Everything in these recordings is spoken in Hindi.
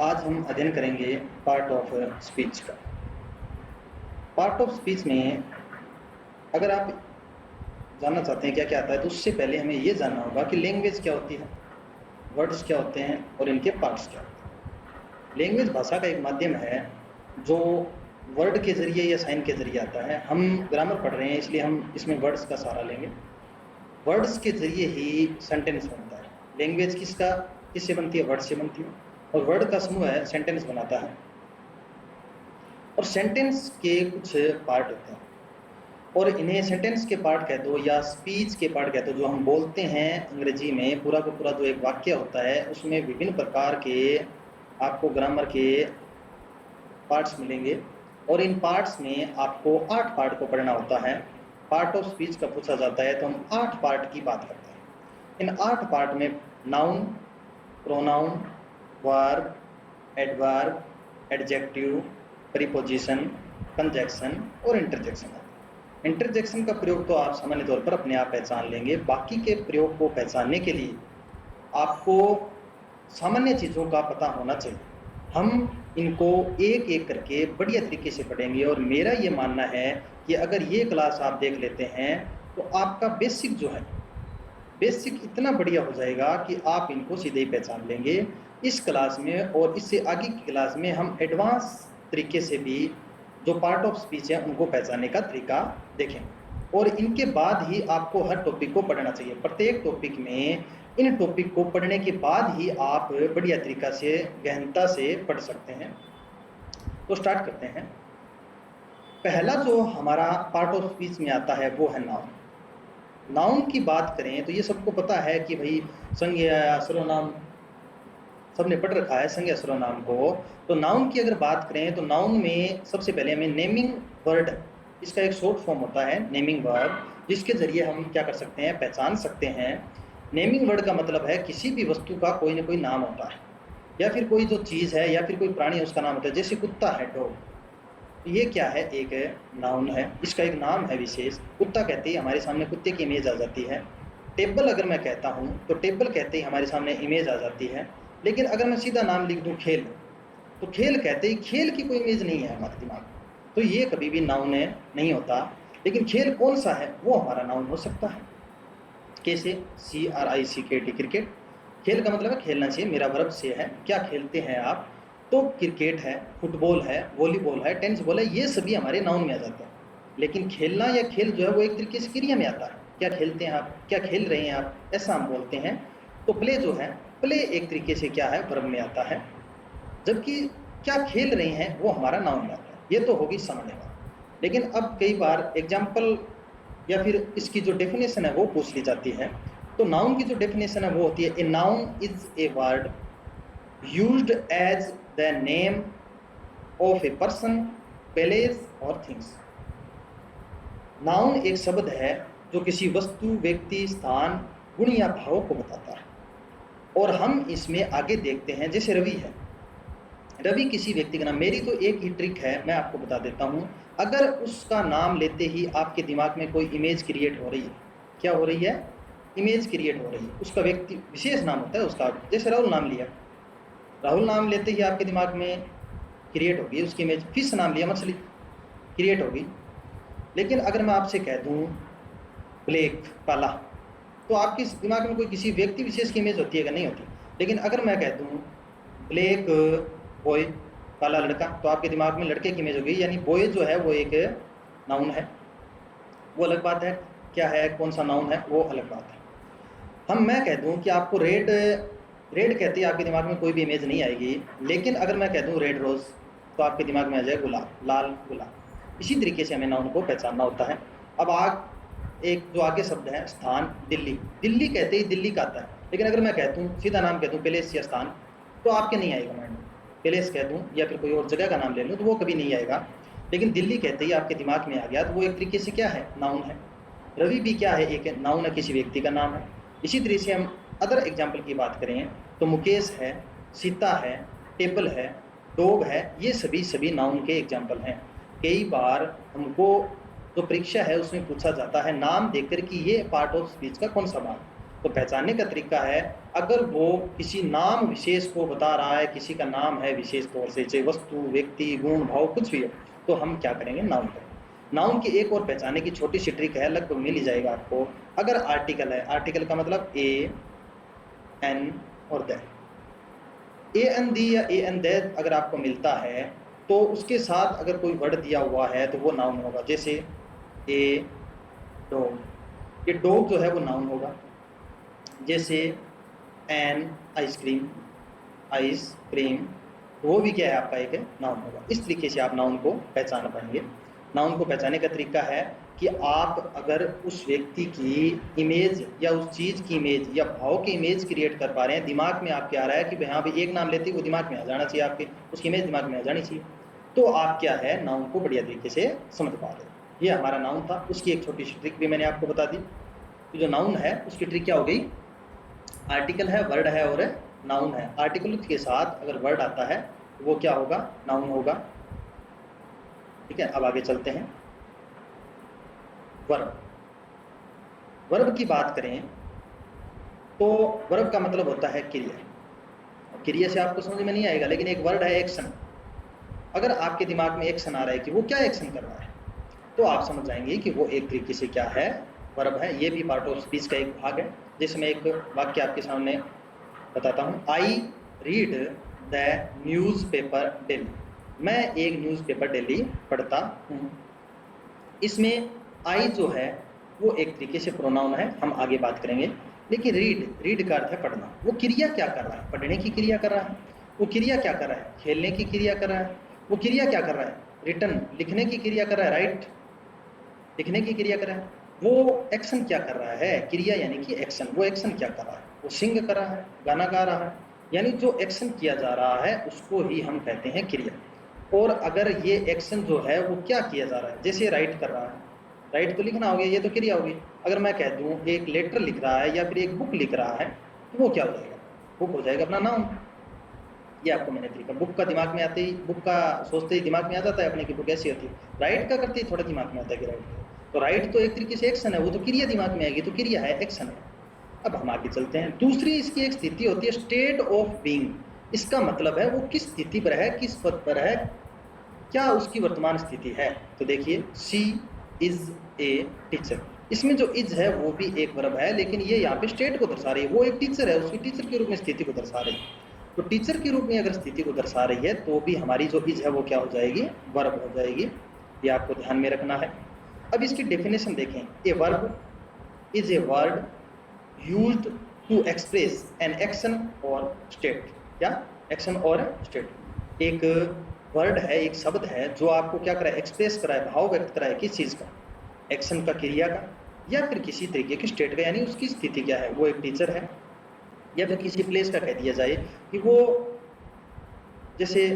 आज हम अध्ययन करेंगे पार्ट ऑफ स्पीच का। पार्ट ऑफ स्पीच में अगर आप जानना चाहते हैं क्या क्या आता है, तो उससे पहले हमें ये जानना होगा कि लैंग्वेज क्या होती है, वर्ड्स क्या होते हैं और इनके पार्ट्स क्या होते हैं। लैंग्वेज भाषा का एक माध्यम है जो वर्ड के जरिए या साइन के जरिए आता है। हम ग्रामर पढ़ रहे हैं इसलिए हम इसमें वर्ड्स का सहारा लेंगे। वर्ड्स के जरिए ही सेंटेंस बनता है। लैंग्वेज किससे बनती है? वर्ड से बनती है, और वर्ड का समूह है सेंटेंस बनाता है। और सेंटेंस के कुछ पार्ट होते हैं, और इन्हें सेंटेंस के पार्ट कह दो या स्पीच के पार्ट कह दो। जो हम बोलते हैं अंग्रेजी में, पूरा का पूरा जो एक वाक्य होता है उसमें विभिन्न प्रकार के आपको ग्रामर के पार्ट्स मिलेंगे, और इन पार्ट्स में आपको 8 पार्ट को पढ़ना होता है। पार्ट ऑफ स्पीच का पूछा जाता है तो हम 8 पार्ट की बात करते हैं। इन 8 पार्ट में noun, pronoun, verb, adverb, adjective, preposition, conjunction और इंटरजेक्शन है। इंटरजेक्शन का प्रयोग तो आप सामान्य तौर पर अपने आप पहचान लेंगे। बाकी के प्रयोग को पहचानने के लिए आपको सामान्य चीज़ों का पता होना चाहिए। हम इनको एक एक करके बढ़िया तरीके से पढ़ेंगे, और मेरा ये मानना है कि अगर ये क्लास आप देख लेते हैं तो आपका बेसिक जो है, बेसिक इतना बढ़िया हो जाएगा कि आप इनको सीधे ही पहचान लेंगे इस क्लास में। और इससे आगे की क्लास में हम एडवांस तरीके से भी जो पार्ट ऑफ स्पीच है उनको पहचानने का तरीका देखें। और इनके बाद ही आपको हर टॉपिक को पढ़ना चाहिए। प्रत्येक टॉपिक में इन टॉपिक को पढ़ने के बाद ही आप बढ़िया तरीका से गहनता से पढ़ सकते हैं। तो स्टार्ट करते हैं। पहला जो हमारा पार्ट ऑफ स्पीच में आता है वो है नाउन। नाउन की बात करें तो ये सबको पता है कि भाई संज्ञा सर्वनाम सबने पढ़ रखा है, संज्ञा सर्वनाम को। तो नाउन की अगर बात करें तो नाउन में सबसे पहले हमें नेमिंग वर्ड, इसका एक शॉर्ट फॉर्म होता है नेमिंग वर्ड, जिसके जरिए हम क्या कर सकते हैं, पहचान सकते हैं। नेमिंग वर्ड का मतलब है किसी भी वस्तु का कोई ना कोई नाम होता है, या फिर कोई जो चीज़ है या फिर कोई प्राणी उसका नाम होता है। जैसे कुत्ता है, डॉग, ये क्या है? एक नाउन है, इसका एक नाम है विशेष। कुत्ता कहते ही हमारे सामने कुत्ते की इमेज आ जाती है। टेबल अगर मैं कहता हूँ तो टेबल कहते ही हमारे सामने इमेज आ जाती है। लेकिन अगर मैं सीधा नाम लिख दूँ खेल, तो खेल कहते ही खेल की कोई इमेज नहीं है हमारे दिमाग में, तो ये कभी भी नाउन नहीं होता। लेकिन खेल कौन सा है वो हमारा नाउन हो सकता है। कैसे? CRICKT, cricket. खेल का मतलब है खेलना चाहिए, मेरा वर्ब से है। क्या खेलते हैं आप? तो क्रिकेट है, फुटबॉल है, वॉलीबॉल है, टेनिस बॉल है, ये सभी हमारे नाउन में आ जाते हैं। लेकिन खेलना या खेल जो है वो एक तरीके से क्रिया में आता है। क्या खेलते हैं आप? क्या खेल रहे हैं आप? ऐसा हम बोलते हैं। तो प्ले जो है, प्ले एक तरीके से क्या है, वर्ब में आता है। जबकि क्या खेल रहे हैं वो हमारा नाउन में आता है। ये तो होगी सामान्य बात। लेकिन अब कई बार एग्जाम्पल या फिर इसकी जो डेफिनेशन है वो पूछ ली जाती है। तो नाउन की जो डेफिनेशन है वो होती है, a noun is a word used as the name of a person, place और थिंग्स। नाउन एक शब्द है जो किसी वस्तु, व्यक्ति, स्थान, गुण या भाव को बताता है। और हम इसमें आगे देखते हैं, जैसे रवि है, रवि किसी व्यक्ति का नाम। मेरी तो एक ही ट्रिक है, मैं आपको बता देता हूँ। अगर उसका नाम लेते ही आपके दिमाग में कोई इमेज क्रिएट हो रही है, क्या हो रही है? इमेज क्रिएट हो रही है। उसका व्यक्ति विशेष नाम होता है उसका। जैसे राहुल नाम लिया, राहुल नाम लेते ही आपके दिमाग में क्रिएट होगी उसकी इमेज। फिश नाम लिया, मछली, क्रिएट होगी। लेकिन अगर मैं आपसे कह दूँ ब्लैक, काला, तो आपके दिमाग में कोई किसी व्यक्ति विशेष की इमेज होती है कि नहीं होती? लेकिन अगर मैं कह दूँ ब्लैक बॉय, काला लड़का, तो आपके दिमाग में लड़के की इमेज होगी। यानी बॉय जो है वो एक नाउन है, वो अलग बात है। क्या है, कौन सा नाउन है, वो अलग बात है। मैं कह दूं कि आपको रेड, रेड कहते ही आपके दिमाग में कोई भी इमेज नहीं आएगी। लेकिन अगर मैं कह दूं रेड रोज, तो आपके दिमाग में आ जाए गुलाब, लाल गुलाब। इसी तरीके से हमें नाउन को पहचानना होता है। अब एक जो आगे शब्द है स्थान, दिल्ली, दिल्ली कहते ही दिल्ली का आता है। लेकिन अगर मैं कहता हूँ सीधा नाम कह दूँ प्लेस या स्थान, तो आपके नहीं आएगा माइंड में। प्लेस कह दूँ या फिर कोई और जगह का नाम ले लूँ तो वो कभी नहीं आएगा। लेकिन दिल्ली कहते ही आपके दिमाग में आ गया, तो वो एक तरीके से क्या है, नाउन है। रवि भी क्या है, एक नाउन है, किसी व्यक्ति का नाम है। इसी तरह से हम अदर एग्जाम्पल की बात करें तो मुकेश है, सीता है, टेबल है, डॉग है, ये सभी नाउन के एग्जाम्पल हैं। कई बार हमको जो परीक्षा है उसमें पूछा जाता है नाम देकर कि ये पार्ट ऑफ स्पीच का कौन सा भाग। तो पहचानने का तरीका है, अगर वो किसी नाम विशेष को बता रहा है, किसी का नाम है विशेष तौर से, चाहे वस्तु, व्यक्ति, गुण, भाव कुछ भी हो, तो हम क्या करेंगे, नाउन करेंगे। नाउन की एक और पहचानने की छोटी सी ट्रिक है, लगभग मिल ही जाएगा आपको। अगर आर्टिकल है, आर्टिकल का मतलब ए एन और द, ए एन दी या ए एन द अगर आपको मिलता है तो उसके साथ अगर कोई वर्ड दिया हुआ है तो वो नाउन होगा। जैसे ए डॉग, ये डॉग जो है वो नाउन होगा। जैसे एन आइसक्रीम, आइसक्रीम वो भी क्या है आपका एक नाउन होगा। इस तरीके से आप नाउन को पहचान पाएंगे। नाउन को पहचानने का तरीका है कि आप अगर उस व्यक्ति की इमेज या उस चीज़ की इमेज या भाव की इमेज क्रिएट कर पा रहे हैं, दिमाग में आपके आ रहा है कि यहाँ पे एक नाम लेते वो दिमाग में आ जाना चाहिए, आपके उसकी इमेज दिमाग में आ जानी चाहिए, तो आप क्या है नाउन को बढ़िया तरीके से समझ पा रहे हैं। ये हमारा नाउन था, उसकी एक छोटी सी ट्रिक भी मैंने आपको बता दी। तो जो नाउन है उसकी ट्रिक क्या हो गई, आर्टिकल है, वर्ड है और नाउन है। आर्टिकल के साथ अगर वर्ड आता है तो वो क्या होगा, नाउन होगा। ठीक है, अब आगे चलते हैं। वर्ब, वर्ब की बात करें तो वर्ब का मतलब होता है क्रिया। क्रिया से आपको समझ में नहीं आएगा, लेकिन एक वर्ड है एक्शन। अगर आपके दिमाग में एक्शन आ रहा है कि वो क्या एक्शन कर रहा है, तो आप समझ जाएंगे कि वो एक तरीके से क्या है, वर्ब है। ये भी पार्ट ऑफ स्पीच का एक भाग है। जैसे मैं एक वाक्य आपके सामने बताता हूँ, I read the news paper daily, मैं एक न्यूज़पेपर डेली पढ़ता हूँ। इसमें आई जो है वो एक तरीके से प्रोनाउन है, हम आगे बात करेंगे। लेकिन रीड, रीड का अर्थ है पढ़ना। वो क्रिया क्या कर रहा है, पढ़ने की क्रिया कर रहा है। वो क्रिया क्या कर रहा है, खेलने की क्रिया कर रहा है। वो क्रिया क्या कर रहा है, रिटर्न, लिखने की क्रिया कर रहा है, राइट, लिखने की क्रिया कर रहा है। वो एक्शन क्या कर रहा है, क्रिया यानी कि एक्शन, वो एक्शन क्या कर रहा है, वो सिंग कर रहा है, गाना गा रहा है, यानी जो एक्शन किया जा रहा है उसको ही हम कहते हैं क्रिया। और अगर ये एक्शन जो है वो क्या किया जा रहा है, जैसे राइट कर रहा है, राइट तो लिखना हो गया, ये तो क्रिया होगी। अगर मैं कह दूं एक लेटर लिख रहा है या फिर एक बुक लिख रहा है, तो वो क्या हो जाएगा, बुक हो जाएगा अपना नाउन। ये आपको मैंने तरीका, बुक का दिमाग में आते ही, बुक का सोचते ही दिमाग में आ जाता है अपने की बुक ऐसी होती है। राइट का करते ही थोड़ा दिमाग में आता है कि राइट, तो राइट तो एक तरीके से एक्शन है, वो तो क्रिया दिमाग में आएगी, तो क्रिया है, एक्शन है। अब हम आगे चलते हैं। दूसरी इसकी एक स्थिति होती है स्टेट ऑफ बीइंग। इसका मतलब है वो किस स्थिति पर है, किस पद पर है, क्या उसकी वर्तमान स्थिति है। तो देखिए, शी इज ए टीचर, इसमें जो इज है वो भी एक वर्ब है, लेकिन ये यहाँ पे स्टेट को दर्शा रही है। वो एक टीचर है, उसकी टीचर के रूप में स्थिति को दर्शा रही है। तो टीचर के रूप में अगर स्थिति को दर्शा रही है तो भी हमारी जो इज है वो क्या हो जाएगी, वर्ब हो जाएगी। ये आपको ध्यान में रखना है। अब इसकी डेफिनेशन देखें। A verb is a word used to express an action और स्टेट, क्या एक्शन और स्टेट। एक वर्ड है, एक शब्द है जो आपको क्या कराए, एक्सप्रेस कराए, भाव व्यक्त कराए, किस चीज़ का, एक्शन का, क्रिया का, या फिर किसी तरीके की स्टेट का, यानी उसकी स्थिति क्या है, वो एक टीचर है। या फिर किसी प्लेस का कह दिया जाए कि वो, जैसे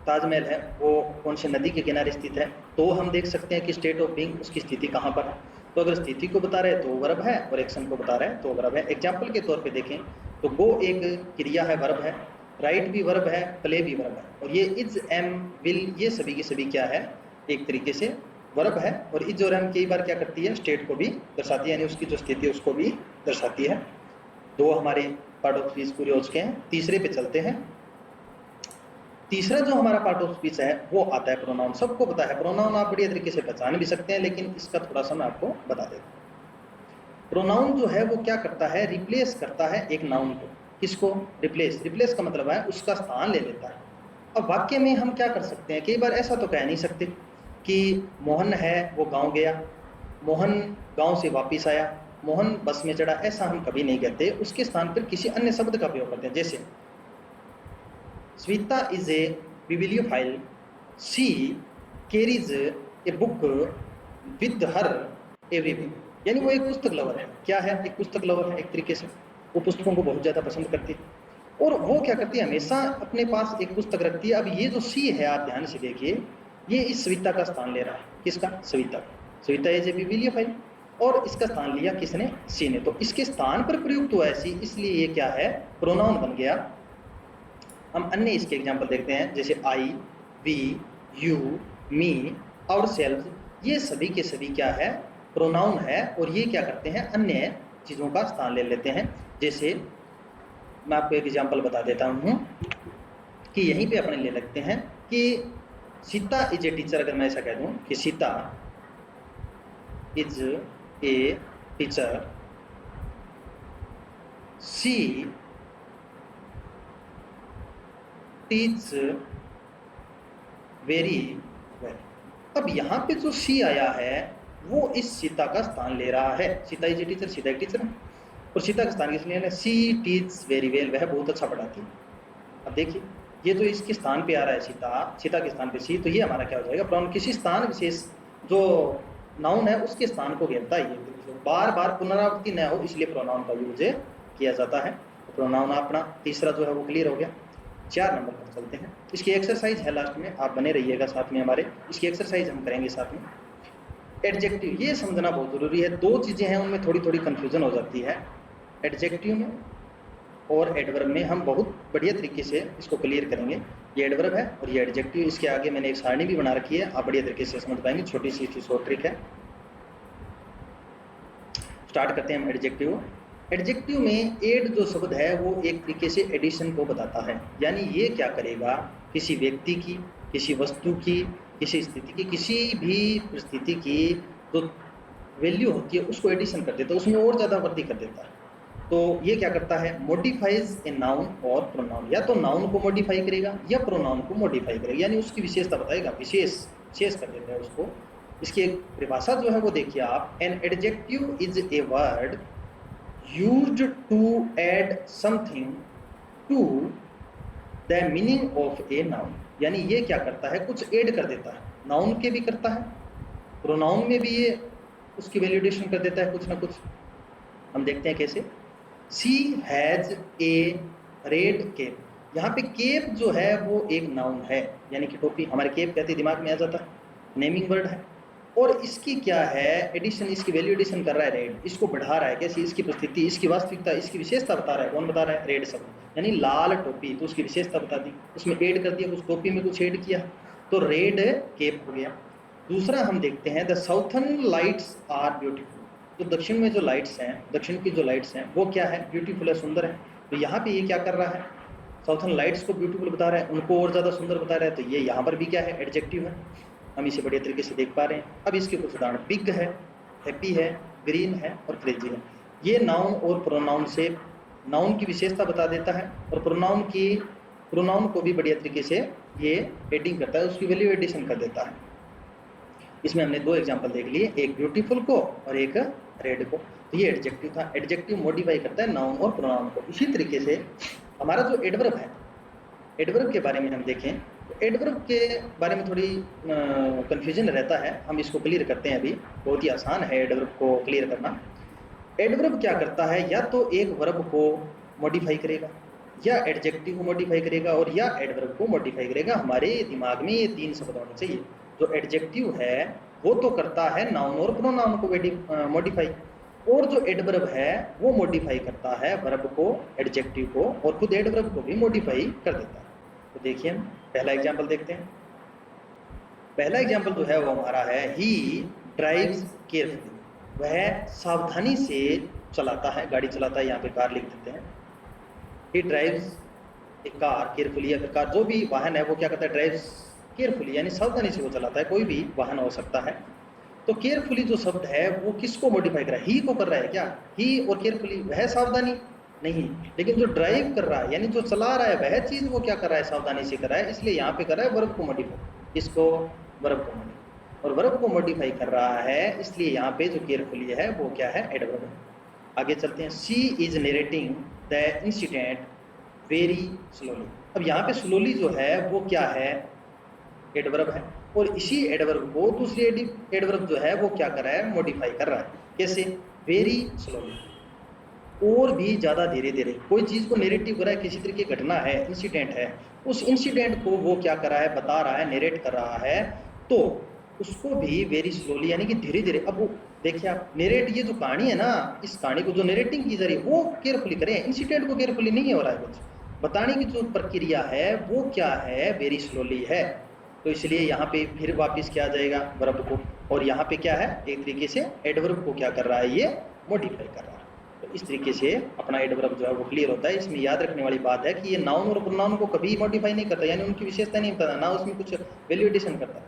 ताजमहल है वो कौन सी नदी के किनारे स्थित है, तो हम देख सकते हैं कि स्टेट ऑफ बीइंग, उसकी स्थिति कहाँ पर है। तो अगर स्थिति को बता रहे हैं तो वर्ब है, और एक्शन को बता रहे हैं तो वर्ब है। एग्जाम्पल के तौर पे देखें तो गो एक क्रिया है, वर्ब है, राइट भी वर्ब है, प्ले भी वर्ब है, और ये इज, एम, विल, ये सभी की सभी क्या है, एक तरीके से वर्ब है। और इज और एम कई बार क्या करती है, स्टेट को भी दर्शाती है, यानी उसकी जो स्थिति है उसको भी दर्शाती है। दो हमारे पार्ट ऑफ स्पीच पूरे हो चुके हैं, तीसरे पे चलते हैं। तीसरा जो हमारा पार्ट ऑफ स्पीच है वो आता है प्रोनाउन। सबको पता है प्रोनाउन, आप बढ़िया तरीके से पहचान भी सकते हैं, लेकिन इसका थोड़ा सा मैं आपको बता देता हूँ। प्रोनाउन जो है वो क्या करता है, रिप्लेस करता है एक नाउन को। किसको, रिप्लेस, रिप्लेस का मतलब है उसका स्थान ले लेता है। अब वाक्य में हम क्या कर सकते हैं, कई बार ऐसा तो कह नहीं सकते कि मोहन है वो गाँव गया, मोहन गाँव से वापिस आया, मोहन बस में चढ़ा, ऐसा हम कभी नहीं कहते। उसके स्थान पर किसी अन्य शब्द का प्रयोग करते हैं। जैसे Sweta is a bibliophile. She carries a book with her everywhere. यानी वो एक पुस्तक लवर है। क्या है, एक पुस्तक लवर है, एक तरीके से वो पुस्तकों को बहुत ज़्यादा पसंद करती है। और वो क्या करती है, हमेशा अपने पास एक पुस्तक रखती है। अब ये जो सी है, आप ध्यान से देखिए, ये इस सविता का स्थान ले रहा है। किसका, सविता का। सविता इज ए बिब्लियोफाइल, और इसका स्थान लिया किसने, सी ने। तो इसके स्थान पर प्रयुक्त हुआ है सी, इसलिए ये क्या है, प्रोनाउन बन गया। हम अन्य इसके एग्जाम्पल देखते हैं, जैसे I, we, you, me, ourselves, ये सभी के सभी क्या है, प्रोनाउन है। और ये क्या करते हैं, अन्य चीज़ों का स्थान ले लेते हैं। जैसे मैं आपको एक एग्जांपल बता देता हूँ कि यहीं पे अपने ले लगते हैं कि सीता इज ए टीचर। अगर मैं ऐसा कह दूँ कि Sita is a teacher, she teach very well. अब यहाँ पे जो शी आया है वो इस सीता का स्थान ले रहा है। Sita is a teacher, Sita एक टीचर है और सीता का स्थान किसने लिया? सी टीच वेरी वेल, वह बहुत अच्छा पढ़ाती है। अब देखिए ये तो इसके स्थान पे आ रहा है सीता के स्थान पे सी, तो ये हमारा क्या हो जाएगा? प्रोनाउन किसी स्थान विशेष जो नाउन है उसके स्थान को घेरता है। ये बार बार पुनरावृत्ति न हो इसलिए प्रोनाउन का यूज किया जाता है। प्रोनाउन अपना तीसरा जो है वो क्लियर हो गया। 4 नंबर पर चलते हैं। इसकी एक्सरसाइज है लास्ट में, आप बने रहिएगा साथ में हमारे। इसकी एक्सरसाइज हम करेंगे साथ में। एडजेक्टिव ये समझना बहुत जरूरी है। 2 चीज़ें हैं उनमें थोड़ी थोड़ी कन्फ्यूजन हो जाती है, एडजेक्टिव में और एडवर्ब में। हम बहुत बढ़िया तरीके से इसको क्लियर करेंगे। ये एडवर्ब है और ये एडजेक्टिव। इसके आगे मैंने एक सारणी भी बना रखी है, आप बढ़िया तरीके से समझ पाएंगे। छोटी सी शॉर्ट ट्रिक है। स्टार्ट करते हैं हम एडजेक्टिव। एडजेक्टिव में एड जो शब्द है वो एक तरीके से एडिशन को बताता है, यानी ये क्या करेगा? किसी व्यक्ति की, किसी वस्तु की, किसी स्थिति की, किसी भी परिस्थिति की जो वैल्यू होती है उसको एडिशन कर देता है, उसमें और ज़्यादा वृद्धि कर देता है। तो ये क्या करता है? मॉडिफाइज ए नाउन और प्रोनाउन। या तो नाउन को मॉडिफाई करेगा या प्रोनाउन को मॉडिफाई करेगा, यानी उसकी विशेषता बताएगा, विशेष कर देता है उसको। इसकी एक परिभाषा जो है वो देखिए आप। An adjective is a word used to add something to the meaning of a noun। यानी ये क्या करता है? कुछ ऐड कर देता है। नाउन के भी करता है, प्रोनाउन में भी ये उसकी वैलिडेशन कर देता है कुछ ना कुछ। हम देखते हैं कैसे। She has a red cape. यहाँ पे केप जो है वो एक नाउन है, यानी कि टोपी। हमारे केप कहते दिमाग में आ जाता है, नेमिंग वर्ड है। और इसकी क्या है? एडिशन, इसकी वैल्यू एडिशन कर रहा है रेड। इसको बढ़ा रहा है कैसे? इसकी प्रस्थिति, इसकी वास्तविकता, इसकी विशेषता बता रहा है। कौन बता रहा है? रेड शब्द, यानी लाल टोपी। तो उसकी विशेषता बता दी, उसमें ऐड कर दिया, उस टोपी में कुछ ऐड किया, तो रेड केप हो गया। दूसरा हम देखते हैं, the southern lights are beautiful. तो दक्षिण में जो लाइट्स हैं, दक्षिण की जो लाइट्स हैं वो क्या है? ब्यूटीफुल है, सुंदर है। तो यहाँ पे ये क्या कर रहा है? साउथर्न लाइट्स को ब्यूटीफुल बता रहा है, उनको और ज़्यादा सुंदर बता रहा है। तो ये यहाँ पर भी क्या है? एडजेक्टिव है। हम इसे बढ़िया तरीके से देख पा रहे हैं। अब इसके कुछ उदाहरण, बिग है, हैप्पी है, ग्रीन है और क्रेजी है। ये नाउन और प्रोनाउन से नाउन की विशेषता बता देता है और प्रोनाउन को भी बढ़िया तरीके से ये एडिंग करता है, उसकी वैल्यू एडिशन कर देता है। इसमें हमने 2 एग्जाम्पल देख लिए, एक ब्यूटीफुल को और एक रेड को। तो ये एडजेक्टिव था। एडजेक्टिव मॉडिफाई करता है नाउन और प्रोनाउन को। इसी तरीके से हमारा जो एडवर्ब है, एडवर्ब के बारे में हम देखें तो एडवर्ब के बारे में थोड़ी कन्फ्यूजन रहता है। हम इसको क्लियर करते हैं अभी। बहुत ही आसान है एडवर्ब को क्लियर करना। एडवर्ब क्या करता है? या तो एक वर्ब को मॉडिफाई करेगा, या एडजेक्टिव को मॉडिफाई करेगा, और या एडवर्ब को मॉडिफाई करेगा। हमारे दिमाग में ये 3 शब्द होने चाहिए। जो एडजेक्टिव है वो तो करता है नाउन और प्रोनाउन को मॉडिफाई, और जो एडवर्ब है वो मॉडिफाई करता है वर्ब को, एडजेक्टिव को, और खुद एडवर्ब को भी मॉडिफाई कर देता है। तो देखिए हम पहला एग्जाम्पल देखते हैं। पहला एग्जाम्पल जो है वो हमारा है, ही ड्राइव्स केयरफुली। वह सावधानी से चलाता है, गाड़ी चलाता है। यहाँ पे कार लिख देते हैं। ही ड्राइव्स ए कार केयरफुली, या फिर कार जो भी वाहन है वो क्या करता है? ड्राइव्स केयरफुली, यानी सावधानी से वो चलाता है। कोई भी वाहन हो सकता है। तो केयरफुली जो शब्द है वो किसको मॉडिफाई कर रहा है? ही को कर रहा है क्या? ही और केयरफुली, वह सावधानी नहीं, लेकिन जो ड्राइव कर रहा है यानी जो चला रहा है वह चीज़ वो क्या कर रहा है? सावधानी से कर रहा है। इसलिए यहाँ पे कर रहा है वर्ब को मॉडिफाई। इसको वर्ब को मॉडिफाई, और वर्ब को मॉडिफाई कर रहा है, इसलिए यहाँ पे जो केयरफुली है वो क्या है? एडवर्ब है। आगे चलते हैं। She is narrating the incident very slowly. अब यहाँ पे स्लोली जो है वो क्या है? एडवर्ब है। और इसी एडवर्ब को दूसरी एडवर्ब जो है वो क्या कर रहा है? मॉडिफाई कर रहा है। कैसे? वेरी स्लोली, और भी ज़्यादा धीरे धीरे। कोई चीज़ को नेरेटिव कर रहा है, किसी तरीके की घटना है, इंसिडेंट है, उस इंसिडेंट को वो क्या कर रहा है? बता रहा है, नेरेट कर रहा है, तो उसको भी वेरी स्लोली यानी कि धीरे धीरे। अब वो देखिए आप, नेरेट, ये जो कहानी है ना, इस कहानी को जो नेरेटिंग की जा रही है वो केयरफुली करें, इंसिडेंट को केयरफुली नहीं हो रहा है। कुछ बताने की जो प्रक्रिया है वो क्या है? वेरी स्लोली है। तो इसलिए यहाँ पे फिर वापस क्या आ जाएगा? वर्ब को। और यहाँ पे क्या है? एक तरीके से एडवर्ब को क्या कर रहा है? ये मॉडिफाई कर रहा है। तो इस तरीके से अपना एडवर्ब जो है वो क्लियर होता है। इसमें याद रखने वाली बात है कि ये नाउन और प्रोनाउन को कभी मॉडिफाई नहीं करता, यानी उनकी विशेषता नहीं बताता, ना उसमें कुछ वैल्यू एडिशन करता है,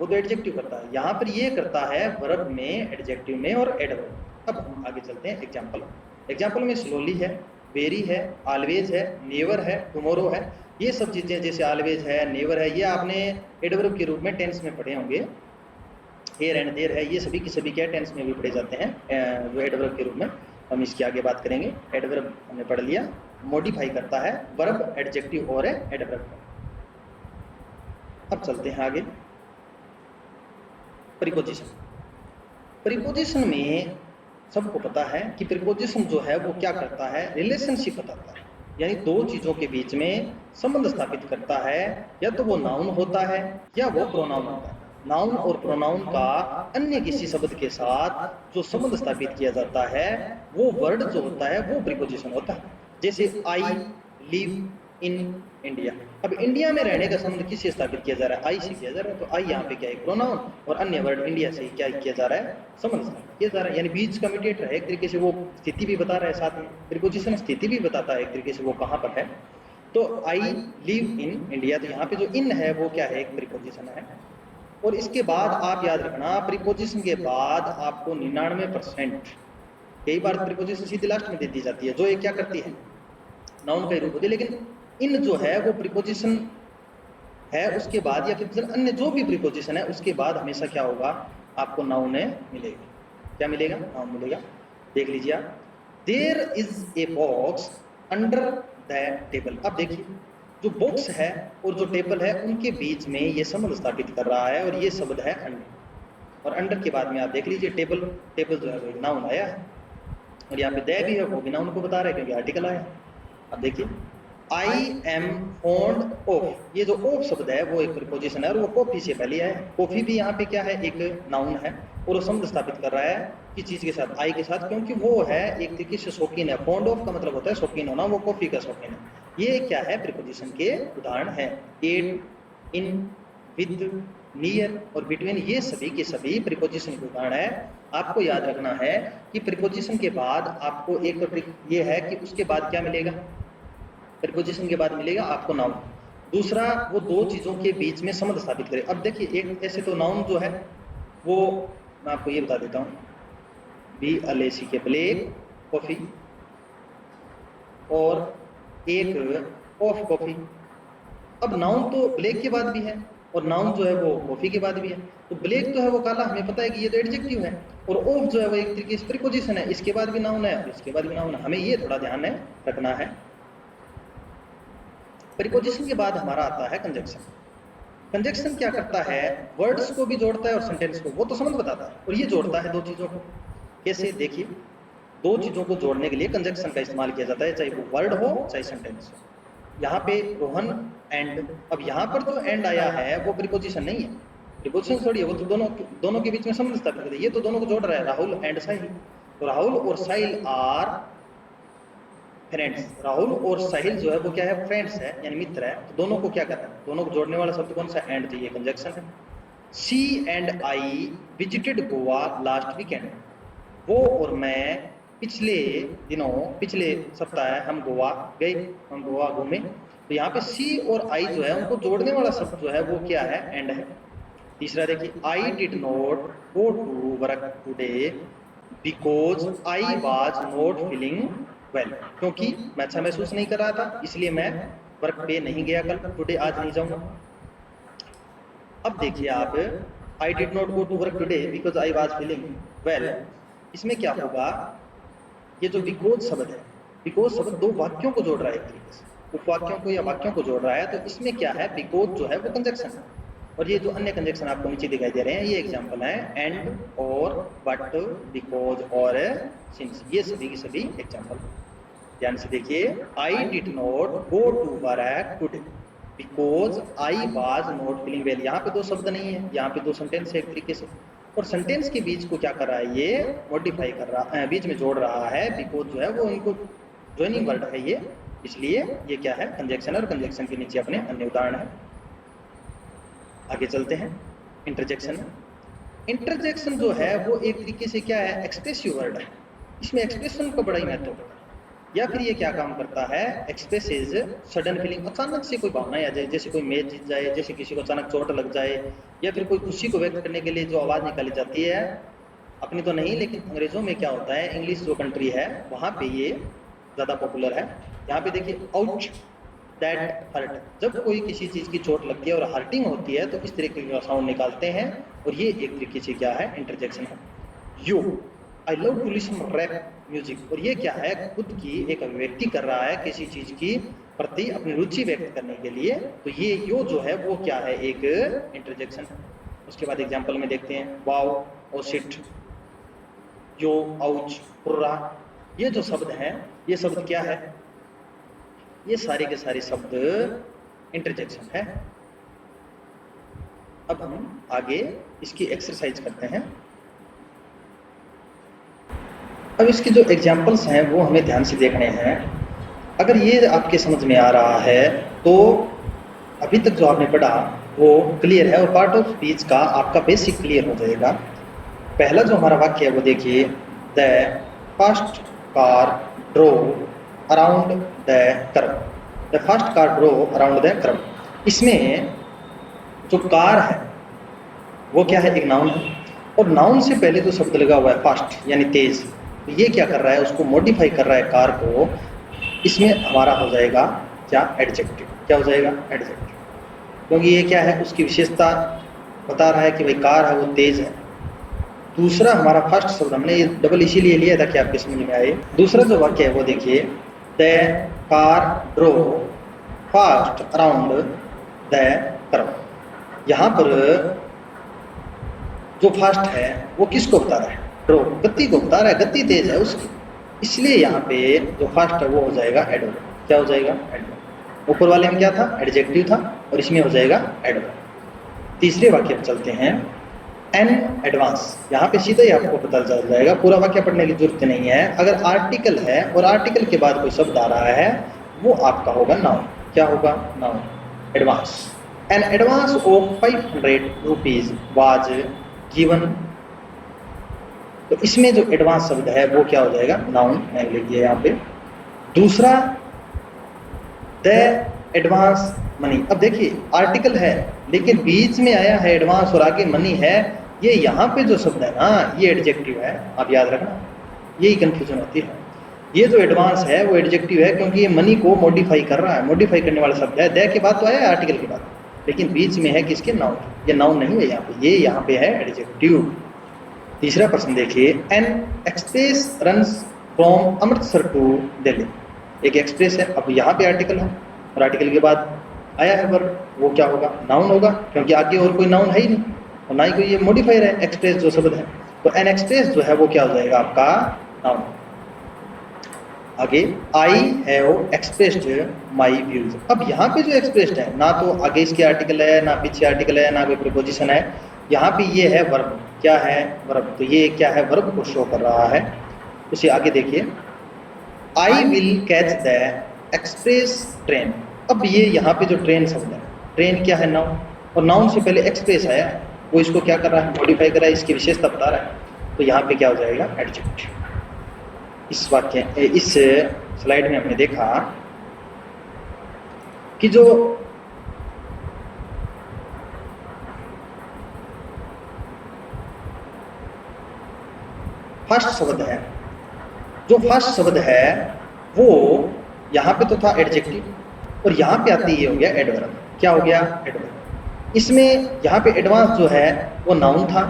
वो तो एडजेक्टिव करता है। यहाँ पर ये करता है वर्ब में, एडजेक्टिव में और एडवर्ब। अब हम आगे चलते हैं एग्जाम्पल में स्लोली है, वेरी है, ऑलवेज है, नेवर है, टुमारो है। ये सब चीजें जैसे ऑलवेज है, नेवर है, ये आपने एडवर्ब के रूप में टेंस में पढ़े होंगे। हेयर एंड देयर है, ये सभी के सभी क्या टेंस में भी पढ़े जाते हैं जो एडवर्ब के रूप में। हम इसके आगे बात करेंगे। एडवर्ब हमने पढ़ लिया, मॉडिफाई करता है वर्ब, एडजेक्टिव और एडवर्ब। अब चलते हैं आगे। प्रीपोजिशन में सबको पता है कि प्रीपोजिशन जो है वो क्या करता है, रिलेशनशिप बताता है, यानी दो चीजों के बीच में संबंध स्थापित करता है। या तो वो नाउन होता है या वो प्रोनाउन होता है। नाउन और प्रोनाउन का अन्य किसी शब्द के साथ जो संबंध स्थापित किया जाता है वो वर्ड जो होता है वो प्रीपोजिशन होता है। जैसे आई लिव इन इंडिया, अब इंडिया में रहने का संबंध किससे स्थापित किया जा रहा है, आई से किया जा रहा है। तो आई यहाँ पे क्या है, प्रोनाउन, और अन्य वर्ड इंडिया से क्या किया जा रहा है, संबंध स्थापित किया जा रहा है। यानी बीच का मीडिएटर है, एक तरीके से वो स्थिति भी बता रहा है, साथ में प्रीपोजिशन स्थिति भी बताता है एक तरीके से वो कहाँ पर है। तो आई लिव इन इंडिया, तो यहाँ पे जो इन है वो क्या है, एक प्रीपोजिशन है। और इसके बाद आप याद रखना, प्रीपोजिशन के बाद आपको 99% कई बार प्रीपोजिशन सीधी लास्ट में दे दी जाती है, जो ये क्या करती है, नाउन का रूप होती है। लेकिन इन जो है वो प्रीपोजिशन है उसके बाद, या फिर अन्य जो भी प्रीपोजिशन है उसके बाद हमेशा क्या होगा, आपको नाउन मिलेगा। क्या मिलेगा, नाउन मिलेगा। देख लीजिए आप, there is a box under the table. अब देखिए, जो बॉक्स है और जो टेबल है उनके बीच में ये संबंध स्थापित कर रहा है, और ये शब्द है अंडर। और अंडर के बाद में आप देख लीजिए, टेबल जो है वो नाउन आया है, और यहाँ पे दे भी है, वो भी नाउन को बता रहा है क्योंकि आर्टिकल आया। अब देखिए, आई एम फॉन्ड ऑफ, ये जो ऑफ शब्द है वो एक प्रीपोजिशन है, और वो कॉफी से पहले है। कॉफी भी यहाँ पे क्या है, एक नाउन है, और वो संबंध स्थापित कर रहा है किस चीज के साथ, आई के साथ, क्योंकि वो है एक तरीके से शौकीन है। फॉन्ड ऑफ का मतलब होता है शौकीन होना, वो कॉफी का शौकीन है। ये क्या है, प्रीपोजिशन के उदाहरण है। एट, इन, विद, नियर और बिटवीन, ये सभी के सभी प्रीपोजिशन के उदाहरण है। आपको याद रखना है कि प्रीपोजिशन के बाद आपको एक ये है कि उसके बाद क्या मिलेगा, प्रीपोजिशन के बाद मिलेगा आपको नाउन। दूसरा, वो दो चीजों के बीच में संबंध स्थापित करे। अब देखिए, एक ऐसे तो नाउन जो है वो मैं आपको ये बता देता हूँ, BLAC के ब्लैक कॉफी, और एक ऑफ कॉफी। अब नाउन तो ब्लैक के बाद भी है, और नाउन जो है वो कॉफी के बाद भी है। तो ब्लैक जो है वो काला, हमें पता है कि ये तो एडजेक्टिव है, और ऑफ जो है वो एक तरीके से प्रीपोजिशन है, इसके बाद भी नाउन है, इसके बाद भी नाउन है। हमें ये थोड़ा ध्यान रखना है। प्रीपोजिशन के बाद हमारा आता है कंजक्शन। कंजक्शन क्या करता है, वर्ड्स को भी जोड़ता है और सेंटेंस को, वो तो संबंध बताता है, और ये जोड़ता है दो चीजों को। कैसे, देखिए, दो चीजों को जोड़ने के लिए कंजक्शन का इस्तेमाल किया जाता है, चाहे वो वर्ड हो चाहे सेंटेंस हो। यहाँ पे रोहन एंड, अब यहाँ पर जो एंड आया है वो प्रीपोजिशन नहीं है, प्रीपोजिशन थोड़ी है, वो तो दोनों के बीच में संबंध स्थापित करता है। ये तो दोनों को जोड़ रहा है, राहुल एंड साहिल। तो राहुल और साहिल आर फ्रेंड्स। राहुल और साहिल जो है वो क्या है, फ्रेंड्स है, यानी मित्र है। तो दोनों को क्या करता है, दोनों को जोड़ने वाला शब्द कौन सा, एंड, तो ये कंजक्शन है। She and I visited Goa last weekend. वो और मैं पिछले दिनों, पिछले सप्ताह हम गोवा गए, हम गोवा घूमे। तो यहाँ पे सी और आई जो है उनको जोड़ने वाला शब्द जो है वो क्या है, एंड है। तीसरा देखिए, I did not go to work today because I was not feeling well, क्योंकि मैं अच्छा महसूस नहीं कर रहा था, इसलिए मैं वर्क पे नहीं गया कल, टुडे आज नहीं जाऊंगा। अब देखिए आप, I did not go to work today because I was feeling well, इसमें क्या होगा, ये जो बिकॉज शब्द है, बिकॉज शब्द दो वाक्यों को जोड़ रहा है, एक तरीके से उपवाक्यों को या वाक्यों को जोड़ रहा है। तो इसमें क्या है, बिकॉज जो है वो कंजक्शन है, और ये जो अन्य कंजक्शन आपको नीचे दिखाई दे रहे हैं ये एग्जांपल है, एंड, और, बट, बिकॉज और सिंस, ये सभी की सभी एग्जांपल। ध्यान से देखिए, I did not go to work today because I was not feeling well. यहाँ पे दो शब्द नहीं है, यहाँ पे दो सेंटेंस है एक तरीके से, और सेंटेंस के बीच को क्या कर रहा है, ये मॉडिफाई कर रहा है, बीच में जोड़ रहा है। बिकॉज जो है वो इनको ज्वाइनिंग वर्ड है ये, इसलिए ये क्या है, कंजक्शन, और कंजक्शन के नीचे अपने अन्य उदाहरण है। आगे चलते हैं, इंटरजेक्शन। इंटरजेक्शन जो है वो एक तरीके से क्या है, एक्सप्रेसिव वर्ड है। इसमें एक्सप्रेशन का बड़ा ही महत्व होता है। या फिर ये क्या काम करता है, एक्सप्रेसेस सडन फीलिंग, अचानक से कोई भावना आ जाए, जैसे कोई मैच जीत जाए, जैसे किसी को अचानक चोट लग जाए, या फिर कोई खुशी को व्यक्त करने के लिए जो आवाज निकाली जाती है, अपनी तो नहीं लेकिन अंग्रेजों में क्या होता है, इंग्लिश जो कंट्री है वहां पे ये ज्यादा पॉपुलर है। यहाँ पे देखिए आउच, दैट हर्ट, जब कोई किसी चीज की चोट लगती है और हर्टिंग होती है तो इस तरीके का साउंड निकालते हैं, और ये एक तरीके से क्या है, इंटरजेक्शन है। You, I love to listen rap music, और ये क्या है, खुद की एक अभिव्यक्ति कर रहा है किसी चीज की प्रति अपनी रुचि व्यक्त करने के लिए, तो ये यो जो है वो क्या है, एक इंटरजेक्शन है। उसके बाद एग्जाम्पल में देखते हैं, वाओ, ओ शिट, यो, आउच, हुर्रा, ये जो शब्द हैं, ये शब्द क्या है, ये सारे के सारे शब्द इंटरजेक्शन है। अब हम आगे इसकी एक्सरसाइज करते हैं। अब इसके जो एग्जाम्पल्स हैं वो हमें ध्यान से देखने हैं। अगर ये आपके समझ में आ रहा है तो अभी तक जो आपने पढ़ा वो क्लियर है, और पार्ट ऑफ स्पीच का आपका बेसिक क्लियर हो जाएगा। पहला जो हमारा वाक्य है वो देखिए, the first car drove around the curve, the first car drove around the curve. इसमें जो कार है वो क्या है, एक नाउन है, और नाउन से पहले जो शब्द लगा हुआ है फास्ट यानी तेज, तो ये क्या कर रहा है, उसको मॉडिफाई कर रहा है कार को। इसमें हमारा हो जाएगा क्या, एडजेक्टिव। क्या हो जाएगा, एडजेक्टिव, क्योंकि ये क्या है, उसकी विशेषता बता रहा है कि भाई कार है वो तेज है। दूसरा हमारा फर्स्ट शब्द हमने ये डबल इसीलिए लिया था कि आपके समझ में आए। दूसरा जो वाक्य है वो देखिए, the car drove fast around the curve. यहाँ पर जो फास्ट है वो किसको बता रहा है, ड्रो, गति को बता रहा है, गति तेज है उसकी, इसलिए यहाँ पे जो फास्ट है वो हो जाएगा एडवर्ब। क्या हो जाएगा, एडवर्ब। ऊपर वाले में क्या था, एडजेक्टिव था, और इसमें हो जाएगा एडवर्ब। तीसरे वाक्य पर चलते हैं, एन एडवांस। यहाँ पे सीधा ही आपको पता चल जाएगा, पूरा वाक्य पढ़ने की जरूरत नहीं है। अगर आर्टिकल है और आर्टिकल के बाद कोई शब्द आ रहा है वो आपका होगा नाउन। क्या होगा, noun, advance. An advance of 500 rupees was given. तो इसमें जो एडवांस शब्द है वो क्या हो जाएगा, नाउन, मान लीजिए यहाँ पे। दूसरा, द एडवांस मनी। अब देखिए आर्टिकल है लेकिन बीच में आया है एडवांस और आगे मनी है, ये यहाँ पे जो शब्द है ना ये एडजेक्टिव है, आप याद रखना, यही कंफ्यूजन होती है। ये जो एडवांस है वो एडजेक्टिव है क्योंकि ये मनी को मॉडिफाई कर रहा है, मॉडिफाई करने वाला शब्द है। द के बाद तो आया है आर्टिकल के बाद, लेकिन बीच में है किसके, नाउन। ये नाउन नहीं है यहाँ पे, ये यहाँ पे है एडजेक्टिव। तीसरा प्रश्न देखिए, an express runs from Amritsar to Delhi. एक एक्सप्रेस है, अब यहाँ पे आर्टिकल है और आर्टिकल के बाद आया है वर्ब, वो क्या होगा, नाउन होगा, क्योंकि आगे और कोई नाउन है ही नहीं और ना ही कोई ये मॉडिफायर है, एक्सप्रेस जो शब्द है। तो एन एक्सप्रेस जो है वो क्या हो जाएगा आपका, नाउन। आगे, I have expressed my views. अब यहाँ पे जो एक्सप्रेस्ड है, ना तो आगे इसके आर्टिकल है, ना पीछे आर्टिकल है, ना कोई प्रीपोजिशन है, यहाँ पे ये है वर्ब। क्या है, वर्ब। तो ये क्या है, वर्ब को शो कर रहा है। उसे आगे देखिए, I will catch the express train. अब ये यहाँ पे जो ट्रेन शब्द है, ट्रेन क्या है, नाउन, और नाउन से पहले एक्सप्रेस है, वो इसको क्या कर रहा है, मॉडिफाई कर रहा है, इसकी विशेषता बता रहा है। तो यहाँ पे क्या हो जाएगा, एडजेक्टिव। इस वाक्य, इस स्लाइड में हमने देखा कि जो फर्स्ट शब्द है, जो फर्स्ट शब्द है वो यहाँ पे तो था एडजेक्टिव, और यहाँ पे आती ये हो गया एडवर्ब। क्या हो गया, एडवर्ब। इसमें यहाँ पे एडवांस जो है वो नाउन था,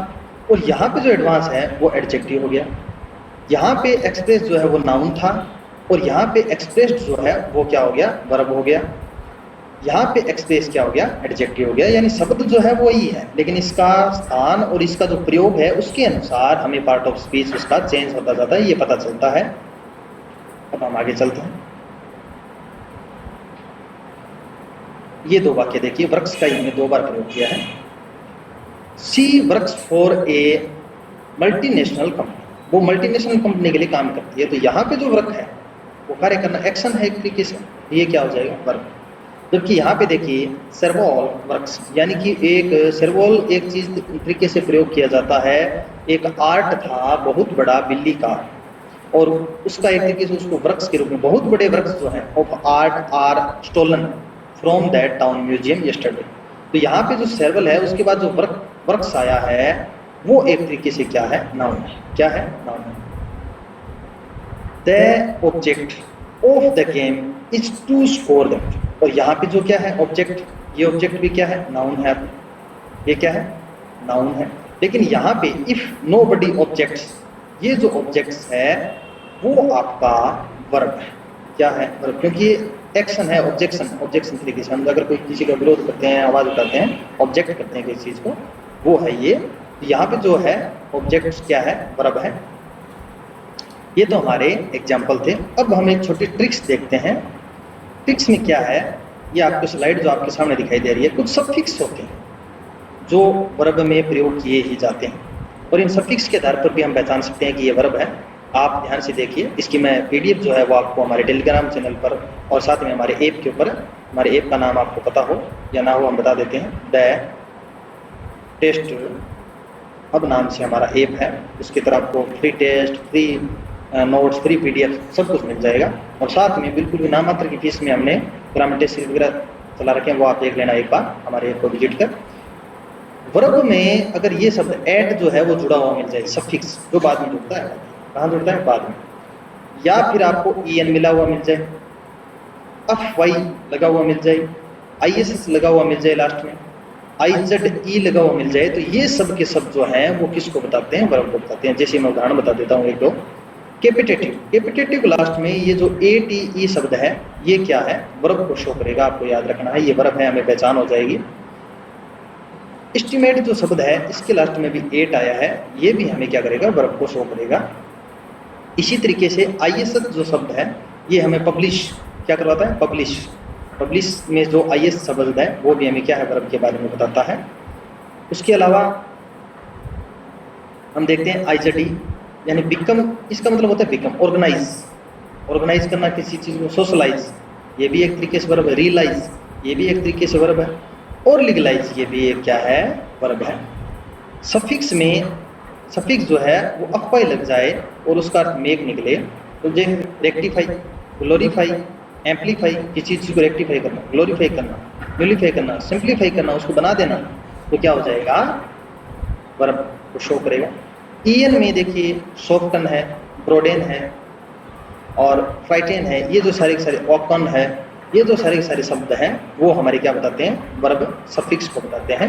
और यहाँ पे जो एडवांस है वो एडजेक्टिव हो गया। यहाँ पे एक्सप्रेस जो है वो नाउन था, और यहाँ पे एक्सप्रेस्ड जो है वो क्या हो गया, वर्ब हो गया। यहाँ पे एक्सप्रेस क्या हो गया, एडजेक्टिव हो गया। यानी शब्द जो है वो ही है, लेकिन इसका स्थान और इसका जो प्रयोग है उसके अनुसार हमें पार्ट ऑफ स्पीच उसका चेंज होता जाता है, ये पता चलता है। अब हम आगे चलते हैं। ये दो वाक्य देखिए, वर्क्स का हमने 2 बार प्रयोग किया है। She works for a multinational company. वो मल्टीनेशनल कंपनी के लिए काम करती है। तो यहाँ पे जो वर्क है वो कार्य करना, एक्शन है एक तरीके से, ये क्या हो जाएगा, वर्क। जबकि यहाँ पे देखिए सर्वोल वर्क्स, यानी कि एक सर्वोल एक चीज तरीके से प्रयोग किया जाता है। एक आर्ट था बहुत बड़ा बिल्ली का, और उसका एक तरीके से उसको वृक्ष के रूप में, बहुत बड़े वृक्ष जो हैं of art are stolen from that town museum yesterday. तो यहाँ पे जो सेर्वल है उसके बाद जो वृक्ष आया है वो एक तरीके से क्या है, नाउन है। क्या है, नाउन है। The object of the game is to score that. और यहाँ पे जो क्या है ऑब्जेक्ट, ये ऑब्जेक्ट भी क्या है, नाउन है। ये क्या है, नाउन है। लेकिन यहाँ पे इफ नोबडी ऑब्जेक्ट्स, ये जो ऑब्जेक्ट्स है वो आपका वर्ब है। क्या है, वर्ब, क्योंकि ये एक्शन है। ऑब्जेक्शन तरीके से हम अगर कोई किसी का विरोध करते हैं, आवाज उठाते हैं, ऑब्जेक्ट करते हैं किसी चीज को, वो है ये। यहाँ पे जो है ऑब्जेक्ट्स क्या है, वर्ब है। ये तो हमारे एग्जाम्पल थे। अब हम एक छोटी ट्रिक्स देखते हैं। ट्रिक्स में क्या है, ये आपको स्लाइड जो आपके सामने दिखाई दे रही है, कुछ सफिक्स होते हैं जो वर्ब में प्रयोग किए ही जाते हैं, और इन सफिक्स के आधार पर भी हम पहचान सकते हैं कि ये वर्ब है। आप ध्यान से देखिए, इसकी मैं पीडीएफ जो है वो आपको हमारे टेलीग्राम चैनल पर और साथ में हमारे ऐप के ऊपर, हमारे ऐप का नाम आपको पता हो या ना हो हम बता देते हैं, द टेस्ट हब नाम से हमारा ऐप है। उसकी तरफ आपको free test, free notes, free PDF सब कुछ मिल जाएगा। और साथ में बिल्कुल भी नाम मात्र की फीस में हमने ग्रामर टेस्ट सीरीज वगैरह चला रखे हैं, वो आप देख लेना एक बार हमारे ऐप को विजिट कर। वर्ब में अगर ये शब्द एट जो है वो जुड़ा हुआ मिल जाए, सफिक्स जो बाद में जुड़ता है, कहाँ जुड़ता है, बाद में, या फिर आपको en मिला हुआ मिल जाए, fy लगा हुआ मिल जाए, iss लगा हुआ मिल जाए, लास्ट में IZE लगा हुआ मिल जाए, तो ये सब के सब जो हैं वो किसको बताते हैं, वर्ब को बताते हैं। जैसे मैं उदाहरण बता देता हूँ एक दो। कैपिटेटिव लास्ट में ये जो ATE शब्द है ये क्या है, वर्ब को शो करेगा, आपको याद रखना है, ये वर्ब है, हमें पहचान हो जाएगी। एस्टिमेट जो शब्द है इसके लास्ट में भी एट आया है, ये भी हमें क्या करेगा, वर्ब को शो करेगा। इसी तरीके से IS जो शब्द है ये हमें पब्लिश क्या करवाता है, पब्लिश में जो IS शब्द है वो भी हमें क्या है, वर्ब के बारे में बताता है। उसके अलावा हम देखते हैं IZE यानी बिकम, इसका मतलब होता है बिकम, ऑर्गेनाइज करना किसी चीज़ को, सोशलाइज ये भी एक तरीके से वर्ब है, रियलाइज ये भी एक तरीके से वर्ब है, और लीगलाइज ये भी एक क्या है, वर्ब है। सफिक्स में सफिक्स जो है वो अफवाई लग जाए और उसका अर्थ मेक निकले, तो जैसे रेक्टिफाई, ग्लोरीफाई, एम्पलीफाई, किसी चीज़ को रेक्टिफाई करना, ग्लोरीफाई करना, न्यूलीफाई करना, सिंप्लीफाई करना, उसको बना देना, तो क्या हो जाएगा, वर्ब को शो करेगा। EN में देखिए सॉफ्टन है, ब्रोडेन है और फ्राइटेन है, ये जो सारे सारे ऑकन है, ये जो सारे सारे शब्द हैं वो हमारे क्या बताते हैं, वर्ब सफिक्स को बताते हैं।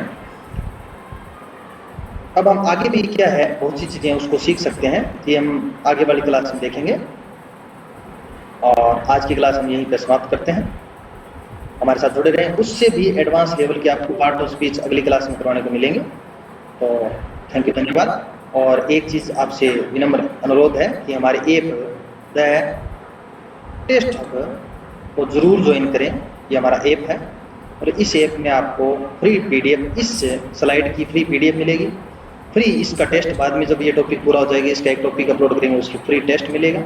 अब हम आगे भी क्या है बहुत सी चीज़ें उसको सीख सकते हैं, ये हम आगे वाली क्लास में देखेंगे। और आज की क्लास हम यहीं पर समाप्त करते हैं। हमारे साथ जुड़े रहें, उससे भी एडवांस लेवल के आपको पार्ट ऑफ स्पीच अगली क्लास में करवाने को मिलेंगे। तो थैंक यू, धन्यवाद। और एक चीज़ आपसे विनम्र अनुरोध है कि हमारे ऐप द टेस्ट हब को ज़रूर ज्वाइन करें, ये हमारा ऐप है। और इस ऐप में आपको फ्री पीडीएफ, इस स्लाइड की फ्री पीडीएफ मिलेगी, फ्री इसका टेस्ट बाद में जब ये टॉपिक पूरा हो जाएगा, इसका एक टॉपिक अपलोड करेंगे उसकी फ्री टेस्ट मिलेगा।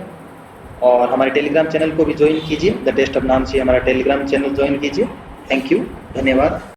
और हमारे टेलीग्राम चैनल को भी ज्वाइन कीजिए, द टेस्ट हब नाम से हमारा टेलीग्राम चैनल ज्वाइन कीजिए। थैंक यू, धन्यवाद।